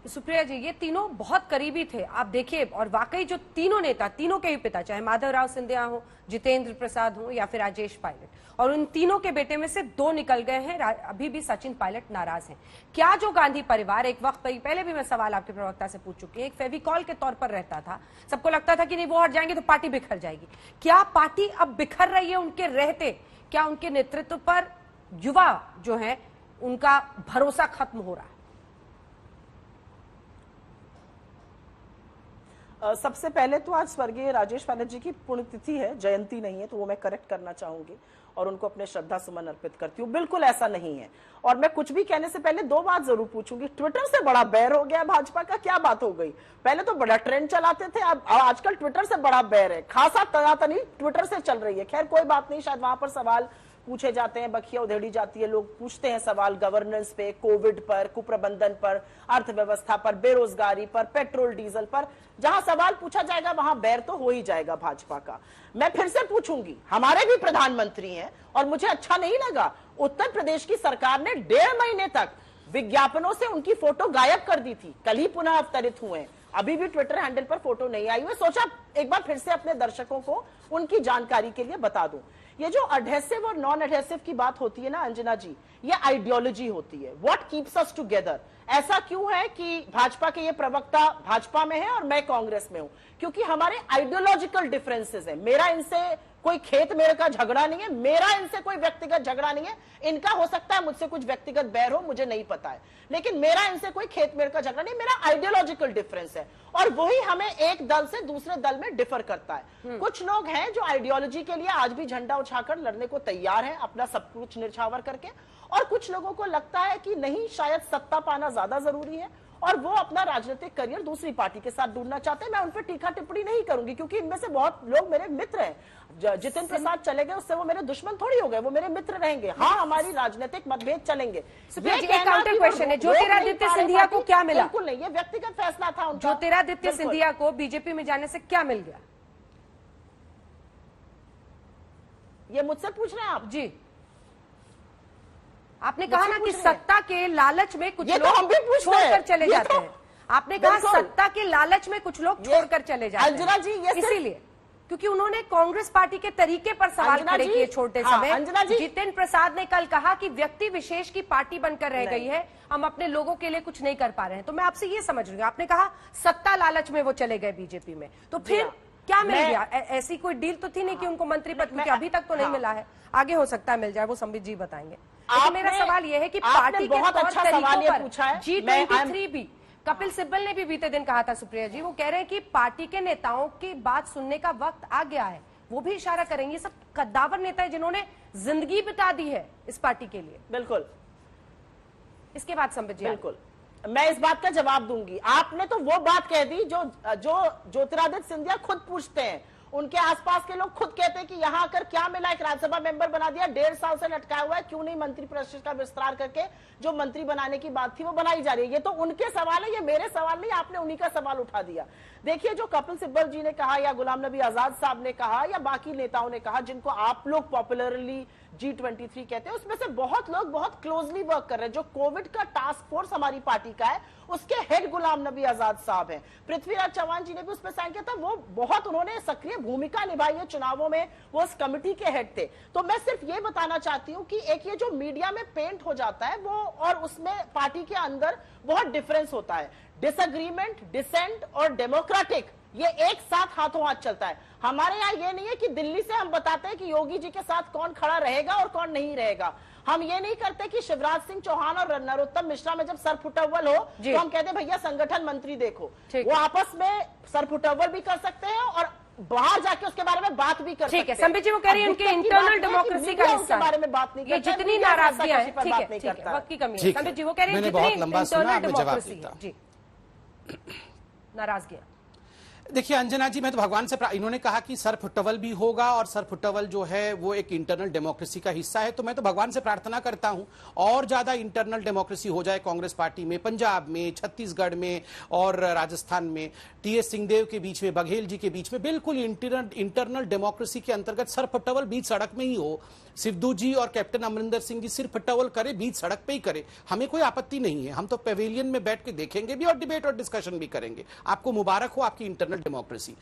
सुप्रिया जी, ये तीनों बहुत करीबी थे, आप देखिए, और वाकई जो तीनों नेता, तीनों के ही पिता, चाहे माधवराव सिंधिया हो, जितेंद्र प्रसाद हो या फिर राजेश पायलट, और उन तीनों के बेटे में से दो निकल गए हैं, अभी भी सचिन पायलट नाराज हैं। क्या जो गांधी परिवार, एक वक्त पहले भी मैं सवाल आपके प्रवक्ता से पूछ चुकी हूं, एक फेविकॉल के तौर पर रहता था, सबको लगता था कि नहीं वो हट जाएंगे तो पार्टी बिखर जाएगी। क्या पार्टी अब बिखर रही है उनके रहते? क्या उनके नेतृत्व पर युवा जो है उनका भरोसा खत्म हो रहा है? सबसे पहले तो आज स्वर्गीय राजेश पायलट जी की पुण्यतिथि है, जयंती नहीं है, तो वो मैं करेक्ट करना चाहूंगी और उनको अपने श्रद्धा सुमन अर्पित करती हूँ। बिल्कुल ऐसा नहीं है। और मैं कुछ भी कहने से पहले दो बात जरूर पूछूंगी। ट्विटर से बड़ा बैर हो गया भाजपा का, क्या बात हो गई? पहले तो बड़ा ट्रेंड चलाते थे, अब आजकल ट्विटर से बड़ा बैर है, खासा तनातनी ट्विटर से चल रही है। खैर कोई बात नहीं, शायद वहां पर सवाल पूछे जाते हैं, बखिया उधेड़ी जाती है, लोग पूछते हैं सवाल गवर्नेंस पे, कोविड पर, कुप्रबंधन पर, अर्थव्यवस्था पर, बेरोजगारी पर, पेट्रोल डीजल पर। जहां सवाल पूछा जाएगा वहां बैर तो हो ही जाएगा भाजपा का। मैं फिर से पूछूंगी, हमारे भी प्रधानमंत्री हैं और मुझे अच्छा नहीं लगा, उत्तर प्रदेश की सरकार ने 1.5 महीने तक विज्ञापनों से उनकी फोटो गायब कर दी थी, कल ही पुनः अवतरित हुए हैं, अभी भी ट्विटर हैंडल पर फोटो नहीं आई हुई। सोचा एक बार फिर से अपने दर्शकों को उनकी जानकारी के लिए बता दूं। ये जो एडहेसिव और नॉन एडहेसिव की बात होती है ना अंजना जी, ये आइडियोलॉजी होती है, व्हाट कीप्स अस टुगेदर। ऐसा क्यों है कि भाजपा के ये प्रवक्ता भाजपा में है और मैं कांग्रेस में हूं? क्योंकि हमारे आइडियोलॉजिकल डिफरेंसेस है। मेरा इनसे कोई खेत मेरे का झगड़ा नहीं है, मेरा इनसे कोई व्यक्तिगत झगड़ा नहीं है, इनका हो सकता है मुझसे कुछ व्यक्तिगत बैर हो, मुझे नहीं पता है, लेकिन मेरा इनसे कोई खेत मेरे का झगड़ा नहीं, मेरा आइडियोलॉजिकल डिफरेंस है और वही हमें एक दल से दूसरे दल में डिफर करता है। कुछ लोग हैं जो आइडियोलॉजी के लिए आज भी झंडा उठाकर लड़ने को तैयार हैं, अपना सब कुछ निछावर करके, और कुछ लोगों को लगता है कि नहीं, शायद सत्ता पाना ज्यादा जरूरी है और वो अपना राजनीतिक करियर दूसरी पार्टी के साथ ढूंढना चाहते हैं। मैं उन पर टीका टिप्पणी नहीं करूंगी क्योंकि इनमें से बहुत लोग मेरे मित्र हैं। जितेंद्र प्रसाद चले गए, उससे वो मेरे दुश्मन थोड़ी हो गए, वो मेरे मित्र रहेंगे। हाँ, हमारी राजनीतिक मतभेद चलेंगे। काउंटर क्वेश्चन है, ज्योतिरादित्य सिंधिया को क्या मिला? बिल्कुल नहीं, ये व्यक्तिगत फैसला था उनका। ज्योतिरादित्य सिंधिया को बीजेपी में जाने से क्या मिल गया? ये मुझसे पूछ रहे हैं आप? जी, आपने कहा ना कि सत्ता के लालच में कुछ लोग छोड़कर चले जाते हैं। आपने कहा सत्ता के लालच में कुछ लोग छोड़कर चले जाते हैं अंजना जी, इसीलिए क्योंकि उन्होंने कांग्रेस पार्टी के तरीके पर सवाल खड़े किए छोटे समय। जितेंद्र प्रसाद ने कल कहा कि व्यक्ति विशेष की पार्टी बनकर रह गई है, हम अपने लोगों के लिए कुछ नहीं कर पा रहे हैं। तो मैं आपसे ये समझ रही हूँ, आपने कहा सत्ता लालच में वो चले गए बीजेपी में, तो फिर क्या मिल गया? ऐसी कोई डील तो थी नहीं कि उनको मंत्री पद, क्योंकि अभी तक तो नहीं मिला है, आगे हो सकता है मिल जाए, वो संबित जी बताएंगे। मेरा सवाल यह है कि पार्टी के तौर तरीकों पर G23 भी, कपिल सिब्बल ने भी बीते दिन कहा था सुप्रिया जी, वो कह रहे हैं कि पार्टी के नेताओं की बात सुनने का वक्त आ गया है, वो भी इशारा करेंगे। सब कद्दावर नेता है जिन्होंने जिंदगी बिता दी है इस पार्टी के लिए। बिल्कुल, इसके बाद संबित जी। बिल्कुल, मैं इस बात का जवाब दूंगी। आपने तो वो बात कह दी जो ज्योतिरादित्य सिंधिया खुद पूछते हैं, उनके आसपास के लोग खुद कहते हैं कि यहां आकर क्या मिला, एक राज्यसभा मेंबर बना दिया, 1.5 साल से लटकाया हुआ है, क्यों नहीं मंत्री परिषद का विस्तार करके जो मंत्री बनाने की बात थी वो बनाई जा रही है। ये तो उनके सवाल है, ये मेरे सवाल नहीं, आपने उन्हीं का सवाल उठा दिया। देखिए, जो कपिल सिब्बल जी ने कहा या गुलाम नबी आजाद साहब ने कहा या बाकी नेताओं ने कहा, जिनको आप लोग पॉपुलरली G23 कहते हैं, उसमें से बहुत लोग बहुत क्लोजली वर्क कर रहे हैं। जो कोविड का टास्क फोर्स हमारी पार्टी का है, उसके हेड गुलाम नबी आजाद साहब हैं। पृथ्वीराज चौहान जी ने भी उसमें साइन किया था, वो बहुत उन्होंने सक्रिय भूमिका निभाई है चुनावों में, वो उस कमेटी के हेड थे। तो मैं सिर्फ ये बताना चाहती हूँ कि एक ये जो मीडिया में पेंट हो जाता है वो, और उसमें पार्टी के अंदर बहुत डिफरेंस होता है। डिसएग्रीमेंट, डिसेंट और डेमोक्रेटिक, ये एक साथ हाथों हाथ चलता है। हमारे यहाँ ये नहीं है कि दिल्ली से हम बताते हैं कि योगी जी के साथ कौन खड़ा रहेगा और कौन नहीं रहेगा। हम ये नहीं करते कि शिवराज सिंह चौहान और नरोत्तम मिश्रा में जब सरफुटअव्वल हो तो हम कहते भैया संगठन मंत्री देखो, वो आपस में सरफुटअव्वल भी कर सकते हैं और बाहर जाके उसके बारे में बात भी कर सकते हैं। ठीक है, संबित जी वो कह रही है उनके इंटरनल डेमोक्रेसी का हिस्सा बारे में बात नहीं करते, जितनी नाराजगियां हैं, ठीक है, वक्त की कमी है। संबित जी वो कह रही है जितनी इंटरनल डेमोक्रेसी है, जी, नाराजगियां देखिए अंजना जी, मैं तो भगवान से इन्होंने कहा कि सर फुटबॉल भी होगा और सर फुटबॉल जो है वो एक इंटरनल डेमोक्रेसी का हिस्सा है, तो मैं तो भगवान से प्रार्थना करता हूं और ज्यादा इंटरनल डेमोक्रेसी हो जाए कांग्रेस पार्टी में, पंजाब में, छत्तीसगढ़ में और राजस्थान में, टीएस सिंहदेव के बीच में, बघेल जी के बीच में, बिल्कुल इंटरनल डेमोक्रेसी के अंतर्गत सर फुटबॉल बीच सड़क में ही हो। सिद्धू जी और कैप्टन अमरिंदर सिंह जी सिर्फ फुटबॉल करे, बीच सड़क पे ही करे, हमें कोई आपत्ति नहीं है। हम तो पेविलियन में बैठ के देखेंगे भी और डिबेट और डिस्कशन भी करेंगे। आपको मुबारक हो आपकी इंटरनल डेमोक्रेसी।